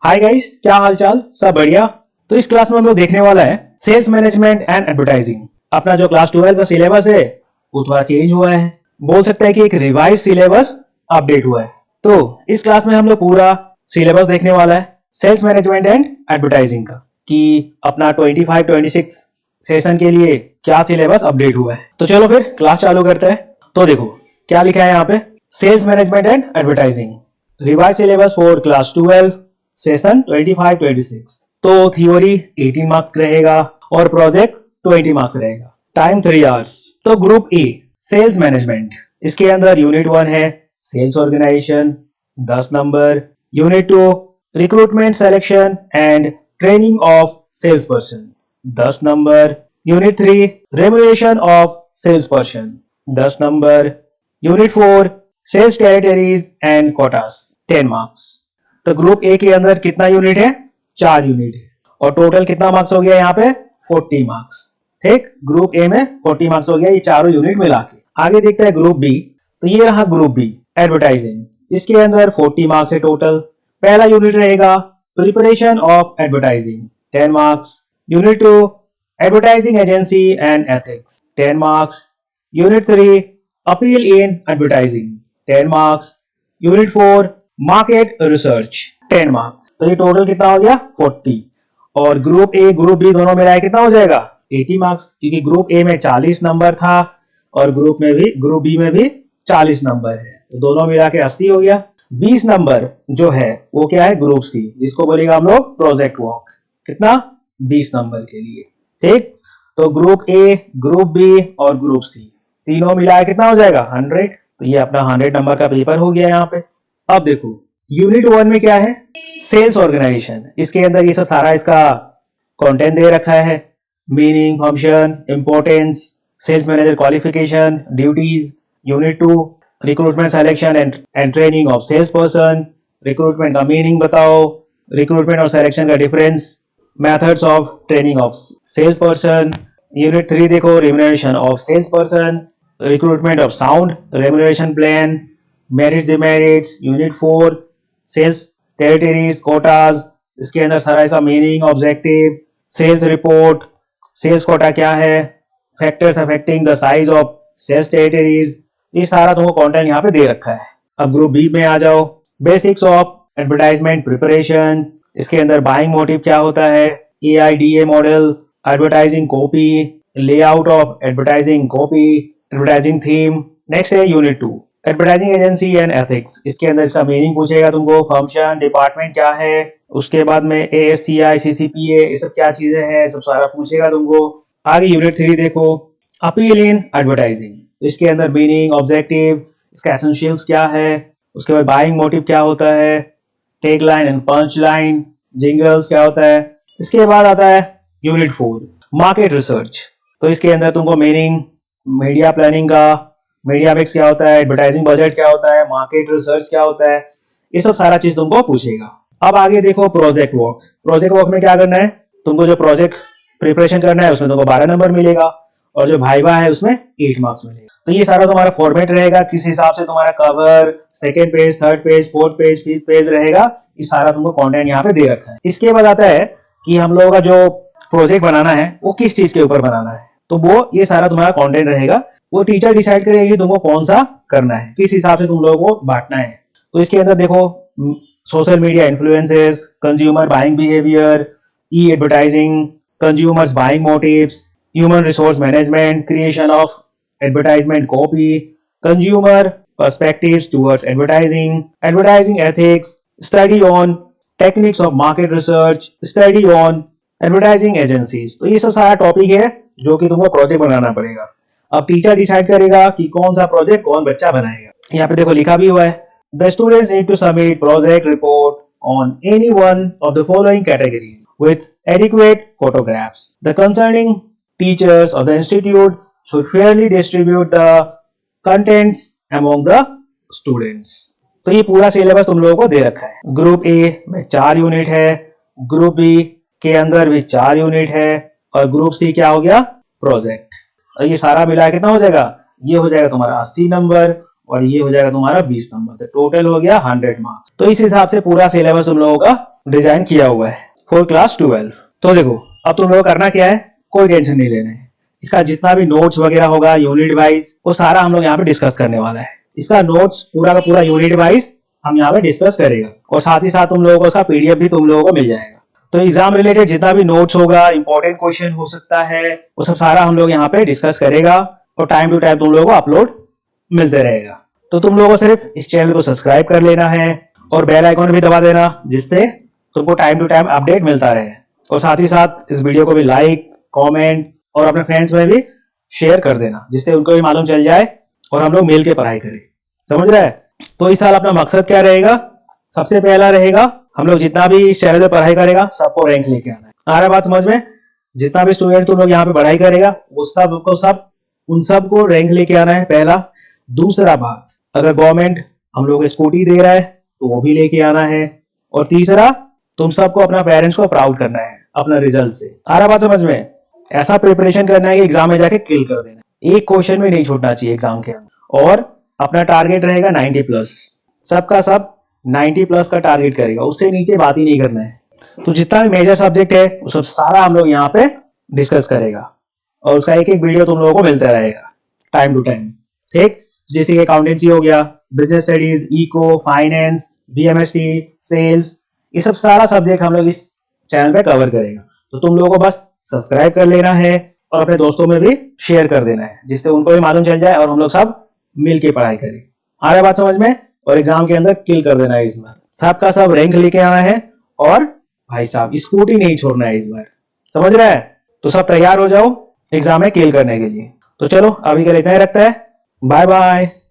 Hi guys, क्या हाल चाल? सब बढ़िया। तो इस क्लास में हम लोग देखने वाला है सेल्स मैनेजमेंट एंड एडवर्टाइजिंग। अपना जो क्लास 12 का सिलेबस है वो थोड़ा चेंज हुआ है, बोल सकते हैं कि एक रिवाइज सिलेबस अपडेट हुआ है। तो इस क्लास में हम लोग पूरा सिलेबस देखने वाला है सेल्स मैनेजमेंट एंड एडवर्टाइजिंग का, कि अपना 25-26 सेशन के लिए क्या सिलेबस अपडेट हुआ है। तो चलो फिर क्लास चालू करते हैं। तो देखो क्या लिखा है यहाँ पे, sales management and advertising revise syllabus for class 12 session 25-26। तो थ्योरी 18 मार्क्स रहेगा और प्रोजेक्ट 20 मार्क्स रहेगा। Time 3 hours. तो ग्रुप ए सेल्स मैनेजमेंट, इसके अंदर यूनिट 1 है sales organisation 10 number, unit 2 recruitment selection and training of sales person 10 number, unit 3 remuneration of sales person 10 number, unit 4 sales territories and quotas 10 marks. तो group ए के अंदर कितना unit है? 4 unit है और टोटल कितना मार्क्स हो गया यहाँ पे? 40 मार्क्स। ठीक, ग्रुप ए में 40 मार्क्स हो गया ये चारों यूनिट मिला के। आगे देखते हैं ग्रुप बी। तो ये रहा ग्रुप बी एडवर्टाइजिंग, इसके अंदर 40 मार्क्स है टोटल। पहला यूनिट रहेगा preparation of advertising 10 marks, unit 2 advertising agency and ethics 10 marks, unit 3 appeal in advertising 10 marks, unit 4 market research 10 marks. तो ये टोटल कितना हो गया? 40। और ग्रुप ए ग्रुप बी दोनों मिलाए कितना हो जाएगा? 80 मार्क्स, क्योंकि ग्रुप ए में 40 नंबर था और ग्रुप बी में भी 40 नंबर है, तो दोनों मिला के 80 हो गया। 20 नंबर जो है वो क्या है? ग्रुप सी, जिसको बोलेगा हम लोग प्रोजेक्ट वर्क। कितना? 20 नंबर के लिए। ठीक, तो ग्रुप ए ग्रुप बी और ग्रुप सी तीनों मिलाए कितना हो जाएगा? 100। तो ये अपना 100 नंबर का पेपर हो गया यहाँ पे। अब देखो यूनिट 1 में क्या है? Sales organisation. इसके अंदर ये सब सारा इसका कंटेंट दे रखा है, meaning, function, importance, sales manager qualification, duties. Unit 2 recruitment selection and training of sales person, recruitment का मीनिंग बताओ, रिक्रूटमेंट और सिलेक्शन का difference, methods of training of sales person. Unit 3 देखो remuneration of sales person, recruitment of sound remuneration plan, merits demerits. Unit 4 sales territories quotas, इसके अंदर सारा इसका meaning, objective, sales report, sales quota क्या है, factors affecting the size of sales territories. ये सारा तुमको कंटेंट यहाँ पे दे रखा है। अब ग्रुप बी में आ जाओ, बेसिक्स ऑफ एडवर्टाइजमेंट प्रिपरेशन, इसके अंदर बाइंग मोटिव क्या होता है, AIDA model, advertising copy, layout of advertising copy, advertising theme. Next है unit 2 advertising agency and ethics, इसके अंदर इसका मीनिंग पूछेगा तुमको, फंक्शन, डिपार्टमेंट क्या है, उसके बाद में ASCI CCPA ये सब क्या चीजें हैं, सब सारा पूछेगा तुमको। आगे यूनिट 3 देखो अपील इन एडवर्टाइजिंग, इसके अंदर मीनिंग, ऑब्जेक्टिव, इसका एसेंशियल्स क्या है, उसके बाद बाइंग मोटिव क्या होता है, tag line and punch line, jingles क्या होता है। इसके बाद आता है यूनिट 4 मार्केट रिसर्च। तो इसके अंदर तुमको मीनिंग, मीडिया प्लानिंग का, मीडिया मिक्स क्या होता है, एडवर्टाइजिंग बजट क्या होता है, मार्केट रिसर्च क्या होता है, ये सब सारा चीज तुमको पूछेगा। अब आगे देखो प्रोजेक्ट वर्क। प्रोजेक्ट वर्क में क्या करना है तुमको? जो प्रोजेक्ट प्रिपरेशन करना है उसमें तुमको 12 नंबर मिलेगा और जो भाइवा है उसमें 8 मार्क्स मिलेगा। तो ये सारा तुम्हारा फॉर्मेट रहेगा, किस हिसाब से तुम्हारा cover, second page, third page, fourth page, fifth page रहेगा, ये सारा तुमको कंटेंट यहाँ पे दे रखा है। इसके बाद आता है कि हम लोगों का जो प्रोजेक्ट बनाना है वो किस चीज के ऊपर बनाना है, तो वो ये सारा तुम्हारा कंटेंट रहेगा। वो टीचर डिसाइड करेगी तुमको कौन सा करना है, किस हिसाब से तुम लोगों को बांटना है। तो इसके अंदर देखो social media influences, consumer buying behaviour, e advertising, consumers buying motives, human resource management, creation of advertisement copy, consumer perspectives towards advertising, advertising ethics, study on techniques of market research, study on advertising agencies. तो ये सब सारा topic है जो कि तुमको project बनाना पड़ेगा। अब टीचर डिसाइड करेगा कि कौन सा प्रोजेक्ट कौन बच्चा बनाएगा। यहाँ पे देखो लिखा भी हुआ है, the students need to submit project report on any one of the following categories with adequate photographs. The concerning teachers of the institute should fairly distribute the contents among the students. तो ये पूरा syllabus तुम लोगों को दे रखा है। Group A में 4 unit है, ग्रुप बी के अंदर भी 4 यूनिट है और ग्रुप सी क्या हो गया? प्रोजेक्ट। ये सारा मिला कितना हो जाएगा? ये हो जाएगा तुम्हारा 80 नंबर और ये हो जाएगा तुम्हारा 20 नंबर। तो टोटल हो गया 100 मार्क्स। तो इस हिसाब से पूरा सिलेबस तुम लोगों का डिजाइन किया हुआ है फॉर क्लास 12। तो देखो अब तुम लोगों को करना क्या है, कोई टेंशन नहीं लेना है। इसका जितना भी नोट्स वगैरह होगा यूनिट वाइज वो सारा हम लोग यहाँ पे डिस्कस करने वाला है। इसका नोट्स पूरा का पूरा यूनिट वाइज हम यहाँ पे डिस्कस करेगा और साथ ही साथ तुम लोगों को उसका पीडीएफ भी तुम लोगों को मिल जाएगा। तो एग्जाम रिलेटेड जितना भी नोट्स होगा, इंपॉर्टेंट क्वेश्चन हो सकता है, वो सब सारा हम लोग यहाँ पे डिस्कस करेगा और टाइम टू टाइम तुम लोगों को अपलोड मिलते रहेगा। तो तुम लोगों को सिर्फ इस चैनल को सब्सक्राइब कर लेना है और बेल आइकॉन भी दबा देना, जिससे तुमको टाइम टू टाइम अपडेट मिलता रहे। और साथ ही साथ इस वीडियो को भी लाइक, कमेंट और अपने फ्रेंड्स में भी शेयर कर देना, जिससे उनको भी मालूम चल जाए और हम लोग मिल के पढ़ाई करें। समझ रहे हैं? तो इस साल अपना मकसद क्या रहेगा? सबसे पहला रहेगा हम लोग जितना भी इस चैनल पे पढ़ाई करेगा सबको रैंक लेके आना है। आ रहा बात समझ में? जितना भी स्टूडेंट तुम लोग यहाँ पे पढ़ाई करेगा वो सब उन सबको रैंक लेके आना है, पहला। दूसरा बात, अगर गवर्नमेंट हम लोग स्कूटी दे रहा है तो वो भी लेके आना है। और तीसरा, तुम सबको अपना पेरेंट्स को प्राउड करना है अपना रिजल्ट से। आ रहा बात समझ में? ऐसा प्रिपरेशन करना है कि एग्जाम में जाके किल कर देना, एक क्वेश्चन भी नहीं छूटना चाहिए एग्जाम के अंदर। और अपना टारगेट रहेगा 90 प्लस, सबका सब 90 प्लस का टारगेट करेगा, उससे नीचे बात ही नहीं करना है। तो जितना भी मेजर सब्जेक्ट है वो सब सारा हम लोग यहाँ पे डिस्कस करेगा और उसका एक एक वीडियो तुम लोगों को मिलता रहेगा टाइम टू टाइम। ठीक, जैसे कि अकाउंटेंसी हो गया, business studies, eco, finance, BMST, sales, ये सब सारा सब्जेक्ट हम लोग इस चैनल पे कवर करेगा। तो तुम लोगों को बस सब्सक्राइब कर लेना है और अपने दोस्तों में भी शेयर कर देना है, जिससे उनको भी मालूम चल जाए और हम लोग सब मिल के पढ़ाई करें। आ रहा है बात समझ में? और एग्जाम के अंदर किल कर देना है इस बार, सबका सब रैंक लेके आना है और भाई साहब स्कूटी नहीं छोड़ना है इस बार। समझ रहा है? तो सब तैयार हो जाओ एग्जाम में किल करने के लिए। तो चलो अभी के लिए इतना ही रखता है। Bye bye.